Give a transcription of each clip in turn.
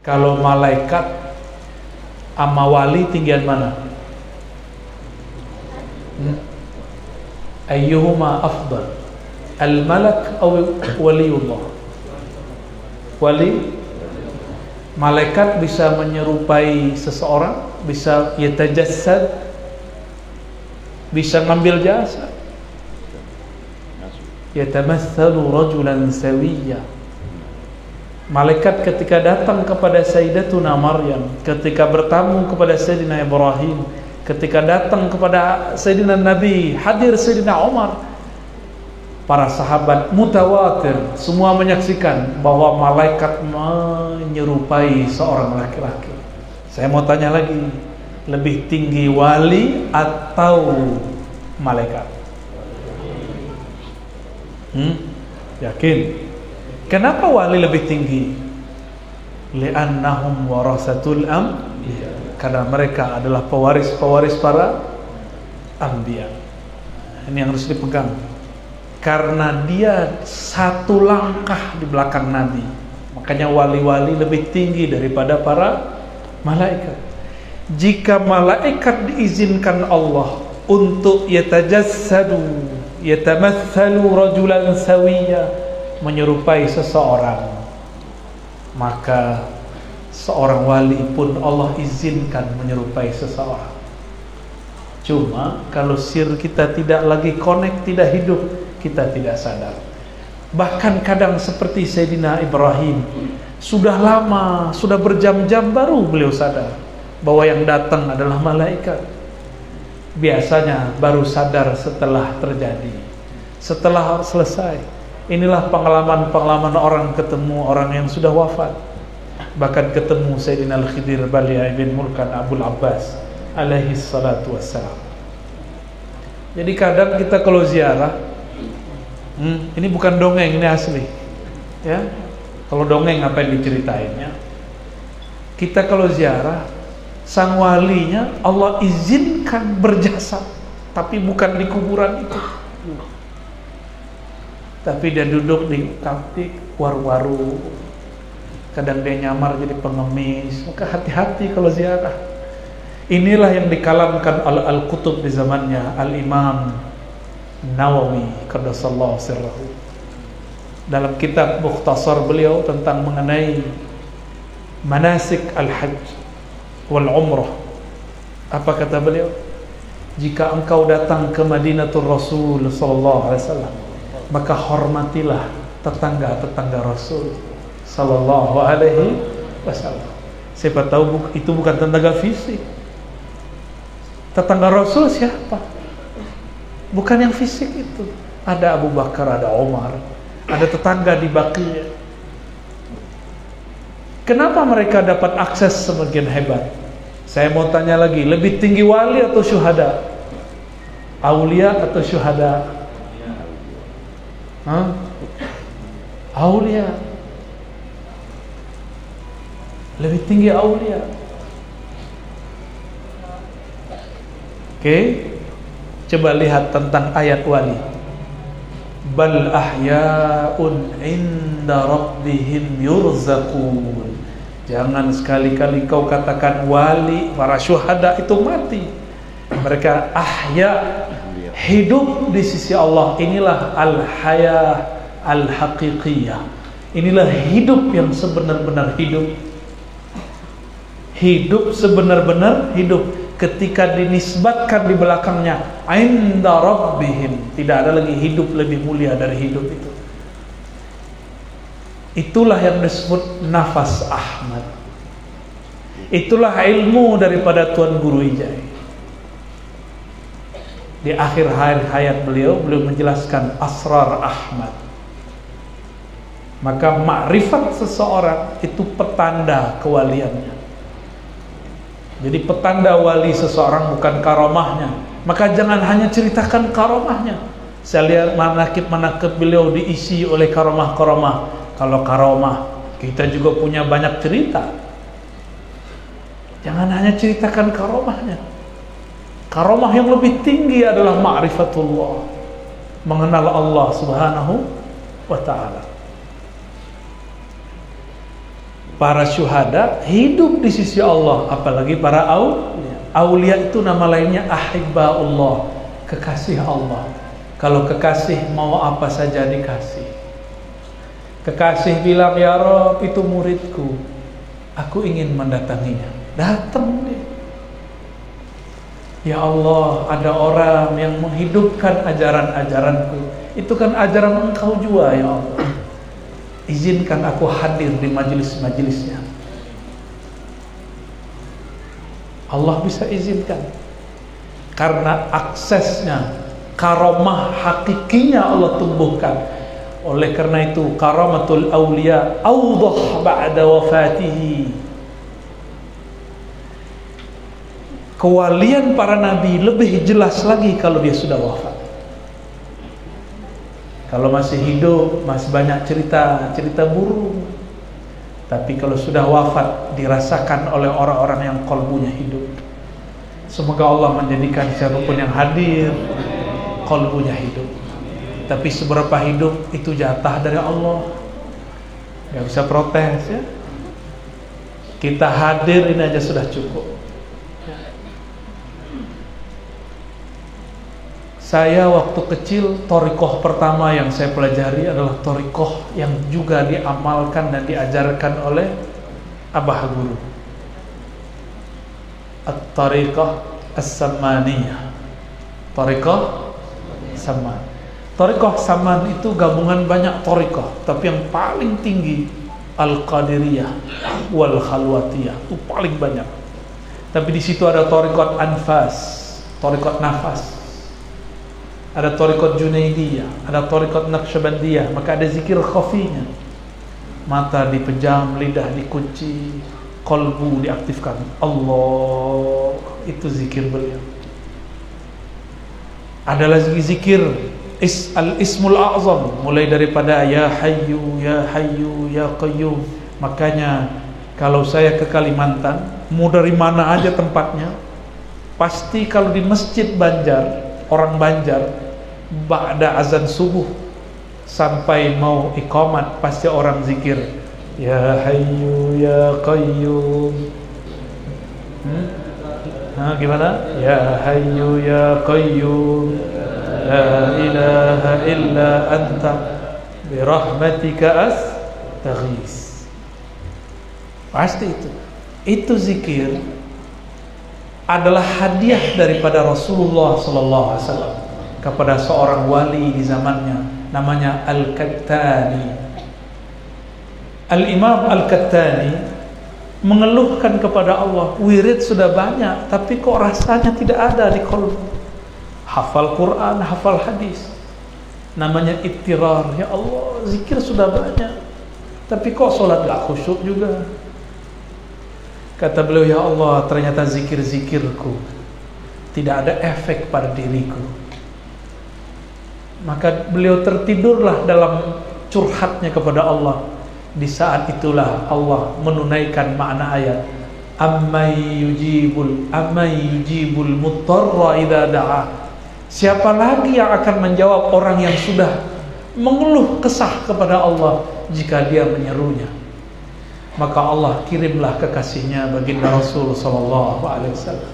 Kalau malaikat sama wali tinggian mana? Ayyuhuma afdal, al-malak aw waliullah? Wali. Malaikat bisa menyerupai seseorang, bisa yatajassad, bisa ngambil jasa. Yatamatsalu rajulan sawiyya. Malaikat ketika datang kepada Sayyidatuna Maryam, ketika bertamu kepada Sayyidina Ibrahim, ketika datang kepada Sayyidina Nabi, hadir Sayyidina Umar, para sahabat mutawatir semua menyaksikan bahwa malaikat menyerupai seorang laki-laki. Saya mau tanya lagi, lebih tinggi wali atau malaikat? Yakin? Kenapa wali lebih tinggi? Li'annahum warasatul anbiya, karena mereka adalah pewaris-pewaris para anbiya. Ini yang harus dipegang. Karena dia satu langkah di belakang Nabi, makanya wali-wali lebih tinggi daripada para malaikat. Jika malaikat diizinkan Allah untuk yatajassadu, yatamatsalu rajulan sawiyya, menyerupai seseorang, maka seorang wali pun Allah izinkan menyerupai seseorang. Cuma kalau sir kita tidak lagi connect, tidak hidup, kita tidak sadar. Bahkan kadang seperti Sayyidina Ibrahim, sudah lama, sudah berjam-jam baru beliau sadar bahwa yang datang adalah malaikat. Biasanya baru sadar setelah terjadi, setelah selesai. Inilah pengalaman-pengalaman orang ketemu orang yang sudah wafat. Bahkan ketemu Sayyidina Al-Khidir Balia ibn Mulkan Abul Abbas alaihi salatu wassalam. Jadi kadang kita kalau ziarah, ini bukan dongeng, ini asli ya. Kalau dongeng ngapain diceritainnya? Kita kalau ziarah, sang walinya Allah izinkan berjasa, tapi bukan di kuburan itu, tapi dia duduk di kantik waru-waru. Kadang dia nyamar jadi pengemis. Maka hati-hati kalau ziarah. Inilah yang dikalamkan Al-Qutub di zamannya Al-Imam Nawawi qaddasallahu sirrahu. Dalam kitab Mukhtasar beliau tentang mengenai manasik al-hajj wal umrah, apa kata beliau? Jika engkau datang ke Madinatul Rasul sallallahu alaihi wasallam, maka hormatilah tetangga-tetangga Rasul sallallahu alaihi wasallam. Siapa tahu itu bukan tetangga fisik. Tetangga Rasul siapa? Bukan yang fisik itu. Ada Abu Bakar, ada Umar, ada tetangga di Baqi'. Kenapa mereka dapat akses semakin hebat? Saya mau tanya lagi, lebih tinggi wali atau syuhada? Aulia atau syuhada? Aulia. Lebih tinggi aulia. Oke, coba lihat tentang ayat wali. Bal ahya'un inda rabbihim yurzaqun. Jangan sekali-kali kau katakan wali, para syuhada itu mati. Mereka ahya, hidup di sisi Allah. Inilah al-haya al-haqiqiyah. Inilah hidup yang sebenar-benar hidup. Hidup sebenar-benar hidup. Ketika dinisbatkan di belakangnya inda rabbihim, tidak ada lagi hidup lebih mulia dari hidup itu. Itulah yang disebut nafas Ahmad. Itulah ilmu daripada Tuan Guru Ijai. Di akhir hayat beliau menjelaskan asrar Ahmad. Maka makrifat seseorang itu petanda kewaliannya. Jadi petanda wali seseorang bukan karomahnya. Maka jangan hanya ceritakan karomahnya. Saya lihat manakib-manakib beliau diisi oleh karomah-karomah. Kalau karomah, kita juga punya banyak cerita. Jangan hanya ceritakan karomahnya. Karomah yang lebih tinggi adalah ma'rifatullah, mengenal Allah subhanahu wa ta'ala. para syuhada hidup di sisi Allah, apalagi para aulia itu nama lainnya ahibbaullah, kekasih Allah. Kalau kekasih mau apa saja dikasih. Kekasih bilang, ya Rob, itu muridku, aku ingin mendatanginya. Datang dia. Ya Allah, ada orang yang menghidupkan ajaran-ajaranku. Itu kan ajaran Engkau juga, ya Allah. Izinkan aku hadir di majelis-majelisnya. Allah bisa izinkan. Karena aksesnya, karomah hakikinya Allah tumbuhkan. Oleh karena itu, karamatul awliya awdah ba'da wafatihi. Kewalian para nabi lebih jelas lagi kalau dia sudah wafat. Kalau masih hidup, masih banyak cerita burung. Tapi kalau sudah wafat, dirasakan oleh orang-orang yang qalbunya hidup. Semoga Allah menjadikan siapapun yang hadir, qalbunya hidup. Tapi seberapa hidup, itu jatah dari Allah. Gak bisa protes ya. Kita hadir ini aja sudah cukup. Saya waktu kecil, thariqah pertama yang saya pelajari adalah thariqah yang juga diamalkan dan diajarkan oleh Abah Guru. At-thariqah as-samaniyah. Thariqah saman. Thariqah saman itu gabungan banyak thariqah, tapi yang paling tinggi Al-Qadiriyah wal Khalwatiyah, itu paling banyak. Tapi di situ ada thariqat anfas, thariqat nafas. Ada thariqat Junaidiyah, ada thariqat Naqsyabandiyah, maka ada zikir khafinya. Mata dipejam, lidah dikunci, qalbu diaktifkan. Allah, itu zikir beliau. Ada lagi zikir al-ismul a'zam, mulai daripada ya hayyu ya hayyu ya qayyum. Makanya kalau saya ke Kalimantan, mau dari mana aja tempatnya, pasti kalau di Masjid Banjar, orang Banjar, ba'da azan subuh sampai mau iqamat, pasti orang zikir ya hayyu ya qayyum. Gimana? Ya hayyu ya qayyum la ilaha illa anta birahmatika astaghis. Pasti itu zikir adalah hadiah daripada Rasulullah sallallahu alaihi wasallam kepada seorang wali di zamannya, namanya Al-Kattani. Al-Imam Al-Kattani mengeluhkan kepada Allah, wirid sudah banyak tapi kok rasanya tidak ada di qalbu. Hafal Quran, hafal hadis, namanya ittirar. Ya Allah, zikir sudah banyak tapi kok sholat gak khusyuk juga. Kata beliau, ya Allah, ternyata zikir-zikirku tidak ada efek pada diriku. Maka beliau tertidurlah dalam curhatnya kepada Allah. Di saat itulah Allah menunaikan makna ayat Ammay yujibul muttarra idza da'a. Siapa lagi yang akan menjawab orang yang sudah mengeluh kesah kepada Allah jika dia menyerunya? Maka Allah kirimlah kekasihnya baginda Rasul sallallahu alaihi wasallam.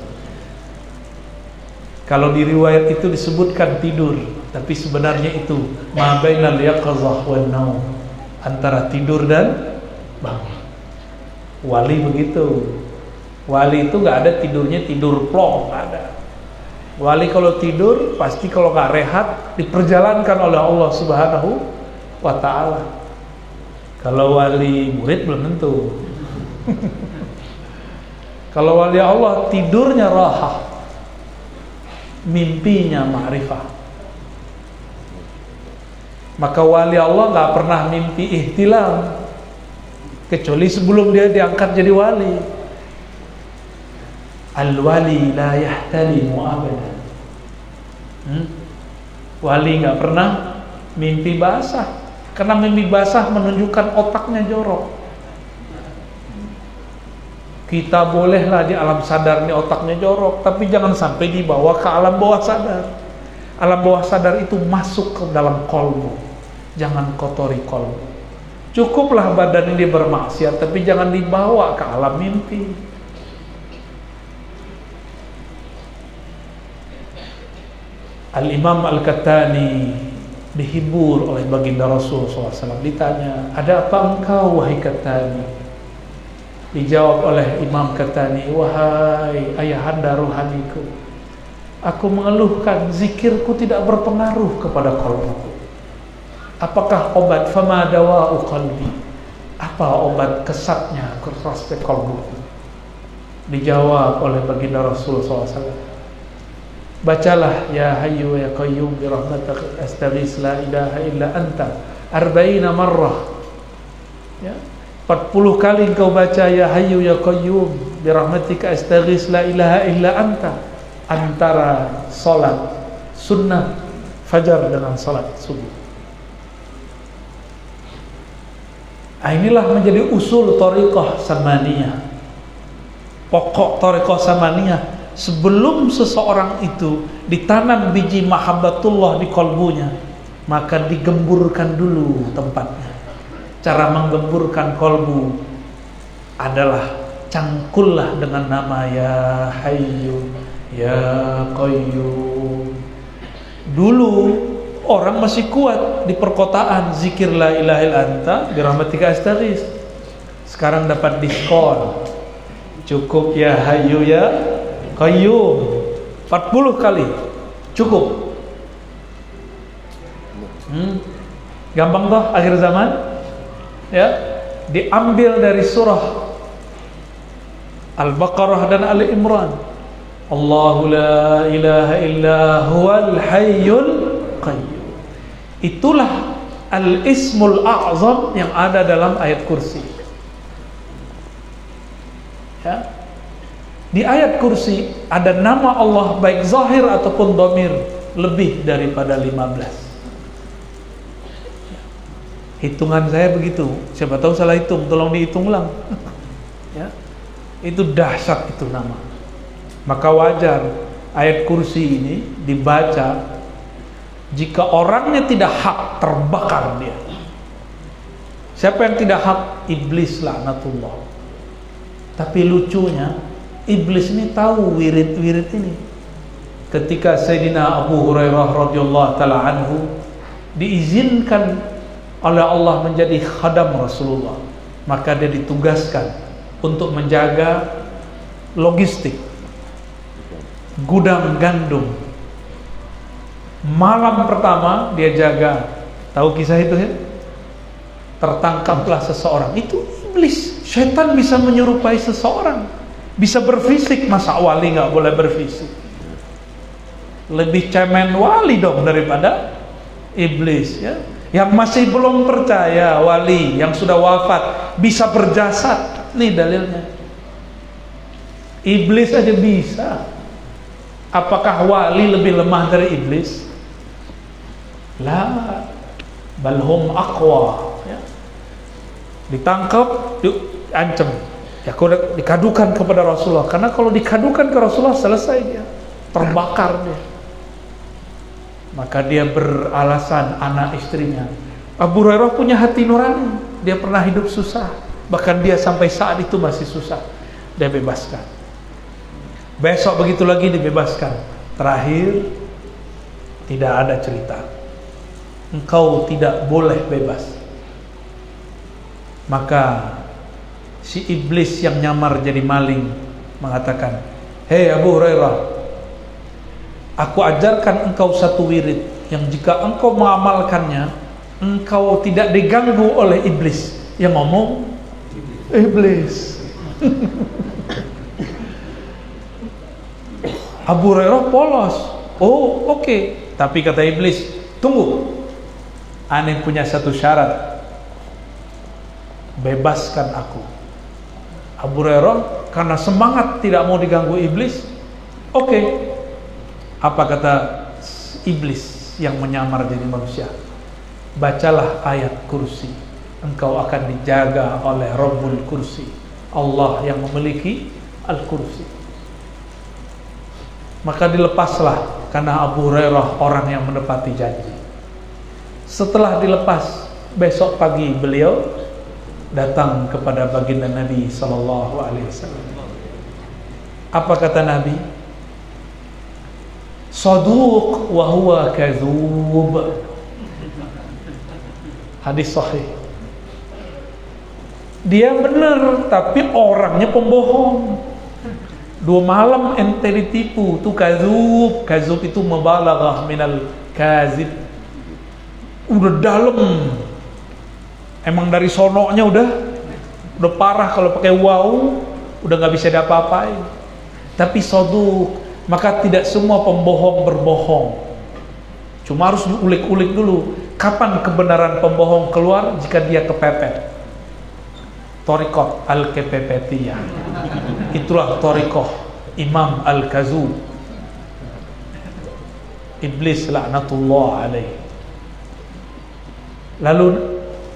Kalau di riwayat itu disebutkan tidur, tapi sebenarnya itu ma bainal yaqazah wan naum, antara tidur dan bangun. Wali begitu. Wali itu nggak ada tidurnya tidur plong, nggak ada. Wali kalau tidur pasti kalau nggak rehat diperjalankan oleh Allah Subhanahu wa Ta'ala. Kalau wali murid belum tentu. Kalau wali Allah tidurnya rahah, mimpinya ma'rifah. Maka wali Allah nggak pernah mimpi ihtilam kecuali sebelum dia diangkat jadi wali. Al-wali la yahtalimu abadan. Wali nggak pernah mimpi basah, karena mimpi basah menunjukkan otaknya jorok. Kita bolehlah di alam sadar nih otaknya jorok, tapi jangan sampai dibawa ke alam bawah sadar. Alam bawah sadar itu masuk ke dalam kolbu. Jangan kotori kolbu. Cukuplah badan ini bermaksiat, tapi jangan dibawa ke alam mimpi. Al-Imam Al-Qahtani dihibur oleh baginda Rasul SAW. Ditanya, ada apa engkau wahai Qahtani? Dijawab oleh Imam Qahtani, wahai ayahanda rohaniku, aku mengeluhkan zikirku tidak berpengaruh kepada qalbuku. Apakah obat? Fama dawa'u qalbi? Apa obat kesatnya keras qalbuku? Dijawab oleh baginda Rasul SAW, bacalah ya hayyu ya qayyum bi rahmatika astaghits la ilaha illa anta 40 marrah. Ya, 40 kali engkau baca ya hayyu ya qayyum bi rahmatika astaghits la ilaha illa anta, antara salat sunnah fajar dengan salat subuh. Inilah menjadi usul thariqah samaniyah. Pokok thariqah samaniyah, sebelum seseorang itu ditanam biji mahabbatullah di kalbunya, maka digemburkan dulu tempatnya. Cara menggemburkan kalbu adalah cangkullah dengan nama ya hayyu ya qayyum. Dulu orang masih kuat di perkotaan zikir la ilaha illa anta bi rahmatika astaghits. Sekarang dapat diskon. Cukup ya hayyu ya qayyum 40 kali. Cukup. Gampang toh akhir zaman? Ya, diambil dari surah Al-Baqarah dan Ali Imran. Allahu la ilaha illa huwal hayyul qayyum. Itulah al-ismul a'zam yang ada dalam ayat kursi. Ya. Di ayat kursi ada nama Allah baik zahir ataupun dhamir lebih daripada 15. Hitungan saya begitu. Siapa tahu salah hitung, tolong dihitung ulang. Ya. Itu dahsyat itu nama. Maka wajar ayat kursi ini dibaca. Jika orangnya tidak hak, terbakar dia. Siapa yang tidak hak? Iblis laknatullah. Tapi lucunya, iblis ini tahu wirid-wirid ini. Ketika Sayyidina Abu Hurairah radhiyallahu taala anhu diizinkan oleh Allah menjadi khadam Rasulullah, maka dia ditugaskan untuk menjaga logistik gudang gandum. Malam pertama dia jaga, tahu kisah itu ya? Tertangkaplah seseorang. Itu iblis, syaitan bisa menyerupai seseorang, bisa berfisik. Masa wali nggak boleh berfisik? Lebih cemen wali dong daripada iblis ya. Yang masih belum percaya wali yang sudah wafat bisa berjasad. Nih dalilnya. Iblis aja bisa. Apakah wali lebih lemah dari iblis? La, balhum aqwa. Ya. Ditangkap, diancam. Ya, dikadukan kepada Rasulullah. Karena kalau dikadukan ke Rasulullah selesai dia, terbakar dia. Maka dia beralasan anak istrinya. Abu Hurairah punya hati nurani. Dia pernah hidup susah. Bahkan dia sampai saat itu masih susah. Dia bebaskan. Besok begitu lagi dibebaskan. Terakhir, tidak ada cerita. Engkau tidak boleh bebas. Maka si iblis yang nyamar jadi maling mengatakan, hei Abu Hurairah, aku ajarkan engkau satu wirid yang jika engkau mengamalkannya, engkau tidak diganggu oleh iblis. Yang ngomong iblis. Abu Hurairah polos. Oh oke. Tapi kata iblis, tunggu, aneh punya satu syarat, bebaskan aku. Abu Hurairah karena semangat tidak mau diganggu iblis. Oke. Apa kata iblis yang menyamar jadi manusia? Bacalah ayat kursi, engkau akan dijaga oleh Rabbul Kursi, Allah yang memiliki Al-Kursi. Maka dilepaslah, karena Abu Hurairah orang yang menepati janji. Setelah dilepas, besok pagi beliau datang kepada baginda Nabi sallallahu alaihi wasallam. Apa kata Nabi? Saduq wa huwa kadzub. Hadis sahih. Dia benar tapi orangnya pembohong. 2 malam ente ditipu, itu kadzub. Kadzub itu mubalaghah minal kazib. Udah dalam. Emang dari sononya udah parah, kalau pakai wow udah nggak bisa diapa-apain. Tapi saduq, maka tidak semua pembohong berbohong. Cuma harus diulik-ulik dulu. Kapan kebenaran pembohong keluar? Jika dia kepepet. Thariqah al-kepepetiyah. Itulah thariqah Imam al-Kazub. Iblis laknatullah alaih. Lalu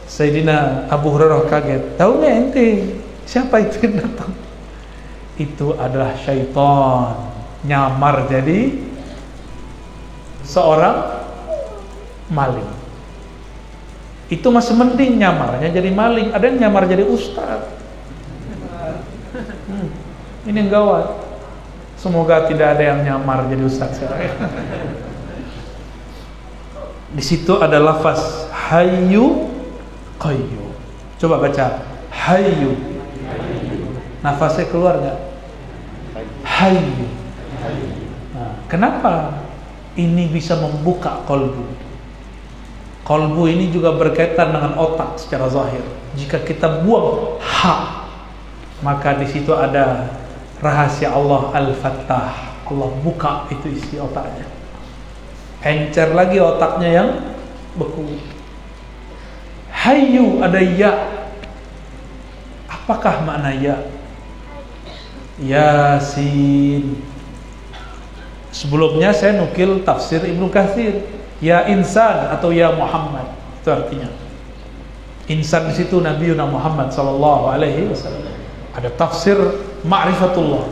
Sayyidina Abu Hurairah kaget. Tahu nggak ente siapa itu yang datang? Itu adalah syaitan nyamar jadi seorang maling. Itu masih mending nyamarnya jadi maling. Ada yang nyamar jadi ustaz. Ini yang gawat. Semoga tidak ada yang nyamar jadi ustaz sekarang. Di situ ada lafaz hayyu qayyum. Coba baca hayyu. Nafasnya keluar nggak? Hayyu. Nah, kenapa ini bisa membuka kolbu? Kolbu ini juga berkaitan dengan otak secara zahir. Jika kita buang ha, maka di situ ada rahasia Allah Al-Fattah. Allah buka itu isi otaknya. Encer lagi otaknya yang beku. Hayyu ada ya. Apakah makna ya? Yasin. Sebelumnya saya nukil tafsir Ibnu Katsir. Ya insan atau ya Muhammad. Itu artinya. Insan di situ Nabiuna Muhammad sallallahu alaihi wasallam. Ada tafsir ma'rifatullah.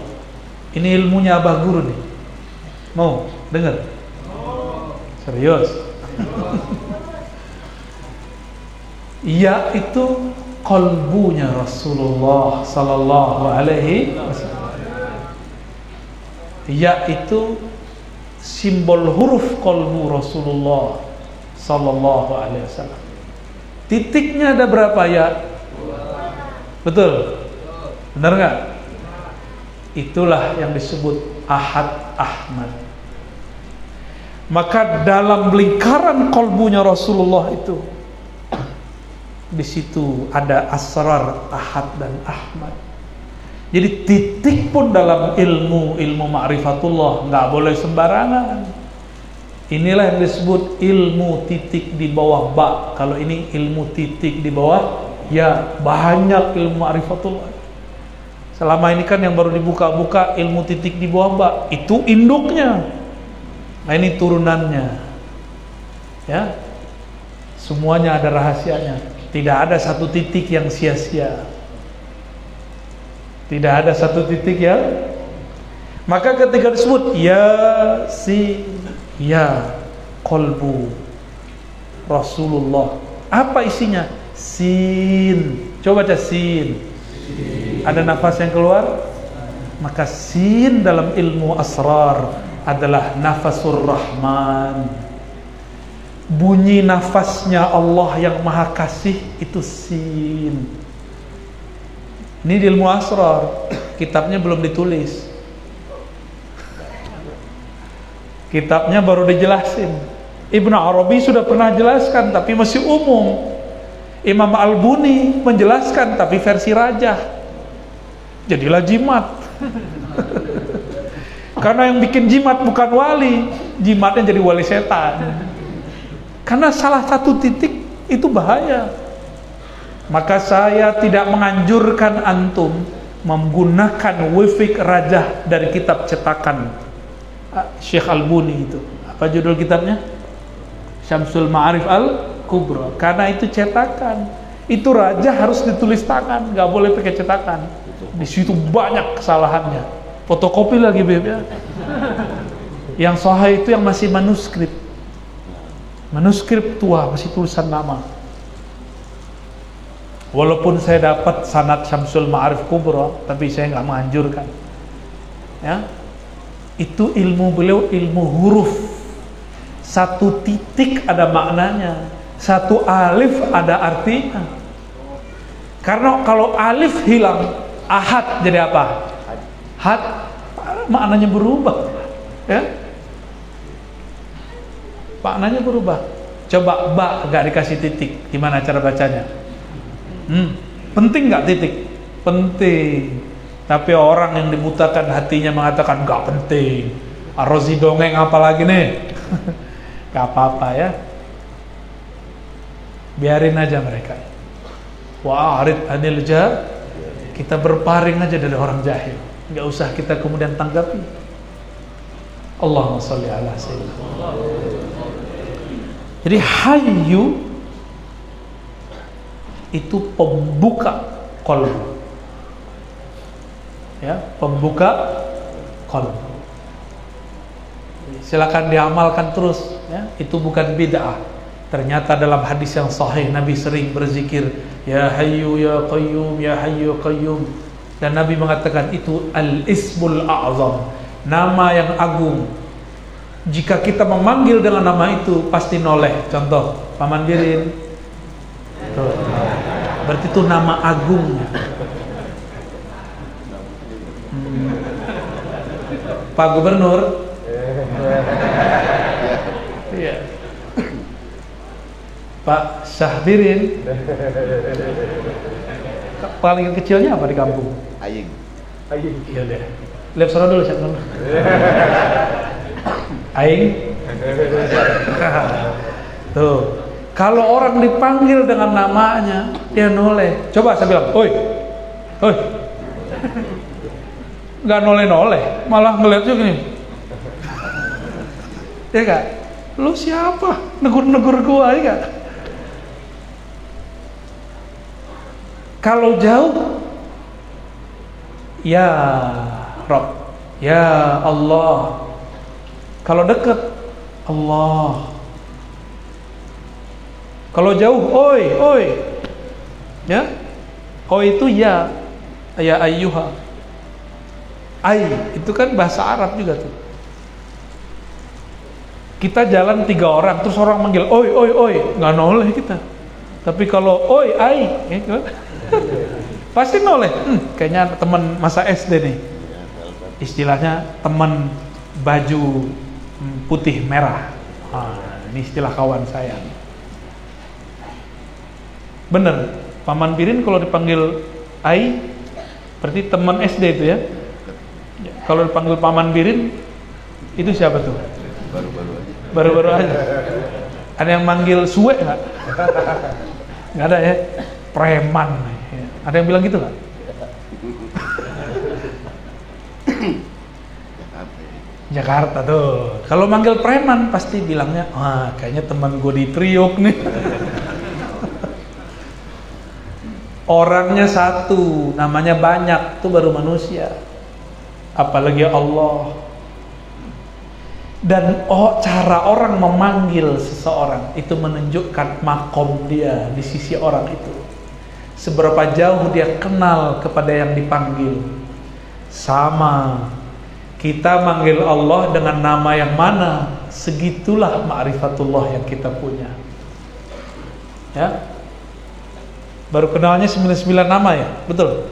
Ini ilmunya Abah Guru nih. Mau dengar? Serius? Ya itu kolbunya Rasulullah sallallahu alaihi wasallam. Ya itu simbol huruf kolbu Rasulullah sallallahu alaihi wasallam. Titiknya ada berapa ya? Betul? Benar nggak? Itulah yang disebut Ahad Ahmad. Maka dalam lingkaran kolbunya Rasulullah itu, di situ ada asrar Ahad dan Ahmad. Jadi titik pun dalam ilmu ma'rifatullah nggak boleh sembarangan. Inilah yang disebut ilmu titik di bawah ba. Kalau ini ilmu titik di bawah ya, banyak ilmu ma'rifatullah. Selama ini kan yang baru dibuka-buka ilmu titik di bawah ba, itu induknya. Nah ini turunannya. Ya. Semuanya ada rahasianya. Tidak ada satu titik yang sia-sia. Tidak ada satu titik yang. Maka ketika disebut ya si ya kolbu Rasulullah, apa isinya? Sin. Coba baca sin. Ada nafas yang keluar. Maka sin dalam ilmu asrar adalah nafasur Rahman. Bunyi nafasnya Allah yang Maha Kasih itu sin. Ini di ilmu asrar. Kitabnya belum ditulis. Kitabnya baru dijelasin. Ibnu Arabi sudah pernah jelaskan tapi masih umum. Imam Al-Buni menjelaskan tapi versi rajah. Jadilah jimat. Karena yang bikin jimat bukan wali, jimatnya jadi wali setan. Karena salah satu titik itu bahaya. Maka saya tidak menganjurkan antum menggunakan wifik rajah dari kitab cetakan Syekh Al-Buni itu. Apa judul kitabnya? Syamsul Ma'arif Al-Kubra. Karena itu cetakan. Itu rajah harus ditulis tangan, nggak boleh pakai cetakan. Di situ banyak kesalahannya. Fotokopi lagi beb ya. Yang sahih itu yang masih manuskrip. Manuskrip tua masih tulisan nama. Walaupun saya dapat sanad Syamsul Ma'arif Kubra, tapi saya nggak menganjurkan. Ya, itu ilmu beliau ilmu huruf. Satu titik ada maknanya, satu alif ada artinya. Karena kalau alif hilang, ahad jadi apa? Had, maknanya berubah. Ya, maknanya berubah. Coba ba nggak dikasih titik, gimana cara bacanya? Penting nggak titik? Penting. Tapi orang yang dibutakan hatinya mengatakan nggak penting. Ar-Razi dongeng apa lagi nih? Gak apa-apa ya. Biarin aja mereka. Wa'arid anil jahil. Kita berparing aja dari orang jahil. Nggak usah kita kemudian tanggapi. Allahumma sholli ala sayyidina. Jadi hayyu itu pembuka qalbu. Ya, pembuka qalbu. Silakan diamalkan terus ya, itu bukan bid'ah. Ternyata dalam hadis yang sahih Nabi sering berzikir ya hayyu ya qayyum ya hayyu qayyum, dan Nabi mengatakan itu al-ismul a'zam, nama yang agung. Jika kita memanggil dengan nama itu pasti noleh. Contoh Paman Birin, tuh. Berarti itu nama agungnya. Pak Gubernur, iya. Pak Syahbirin, paling kecilnya apa di kampung? Aying. Iya deh. Lihat suara dulu, siapa dulu? Aing. Tuh. Kalau orang dipanggil dengan namanya, dia noleh. Coba saya bilang, oi, oi. Nggak noleh-noleh, malah ngeliat juga nih. Ya kak, lu siapa? Negur-negur gua, ya kak. Kalau jauh, ya Rob, ya Allah. Kalau dekat, Allah. Kalau jauh, oi, oi. Ya, oi itu ya ayyuha. Ai itu kan bahasa Arab juga tuh. Kita jalan 3 orang, terus orang manggil oi, oi, oi, nggak noleh kita. Tapi kalau oi, ai, ya, pasti noleh. Kayaknya teman masa SD nih. Istilahnya teman baju putih merah. Ini istilah kawan saya. Bener, Paman Birin kalau dipanggil ai, berarti teman SD itu ya. Kalau dipanggil Paman Birin, itu siapa tuh? Baru-baru aja. Ada yang manggil suwe nggak? Nggak ada ya. Preman. Ada yang bilang gitu nggak? Jakarta tuh. Kalau manggil preman pasti bilangnya, wah kayaknya teman gue di Priok nih. Orangnya satu, namanya banyak, itu baru manusia. Apalagi Allah. Dan cara orang memanggil seseorang itu menunjukkan makom dia di sisi orang itu. Seberapa jauh dia kenal kepada yang dipanggil. Sama, kita manggil Allah dengan nama yang mana, segitulah ma'rifatullah yang kita punya. Ya. Baru kenalnya 99 nama ya, betul.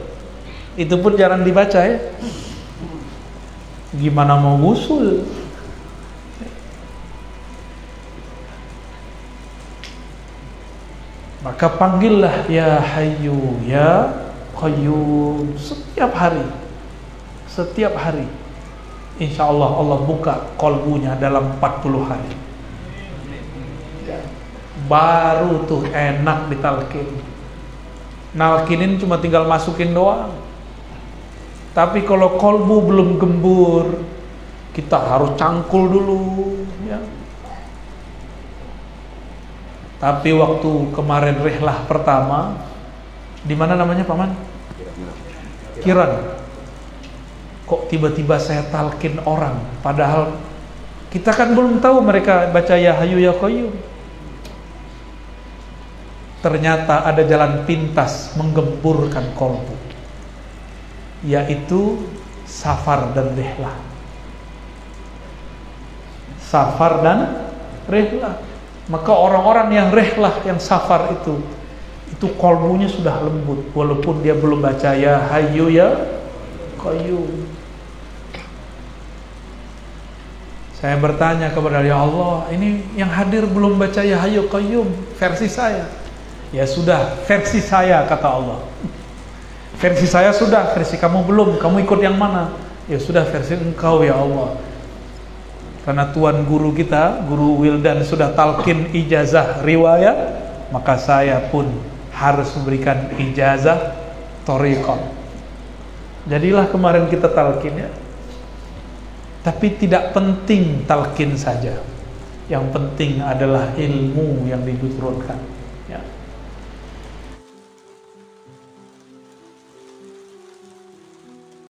Itu pun jarang dibaca ya. Gimana mau ngusul? Maka panggillah ya Hayyu ya Qayyum setiap hari. Setiap hari. Insya Allah Allah buka kolbunya dalam 40 hari. Baru tuh enak ditalkin. Nalkinin cuma tinggal masukin doang. Tapi kalau kolbu belum gembur, kita harus cangkul dulu ya. Tapi waktu kemarin rihlah pertama, di mana namanya Paman? Kiran. Kok tiba-tiba saya talkin orang, padahal kita kan belum tahu mereka baca ya Hayyu ya Qayyum. ternyata ada jalan pintas menggemburkan kolbu, yaitu safar dan rihlah. Safar dan rihlah. Maka orang-orang yang rihlah, yang safar itu kolbunya sudah lembut, walaupun dia belum baca ya hayyu ya qayyum. Saya bertanya kepada ya Allah, ini yang hadir belum baca ya hayyu qayyum versi saya. Ya sudah, versi saya, kata Allah. Versi saya sudah, versi kamu belum. Kamu ikut yang mana? Ya sudah, versi engkau ya Allah. Karena tuan guru kita, Guru Wildan sudah talqin ijazah riwayat, maka saya pun harus memberikan ijazah thoriqah. Jadilah kemarin kita talqin ya. Tapi tidak penting talqin saja. Yang penting adalah ilmu yang diturunkan. Ya.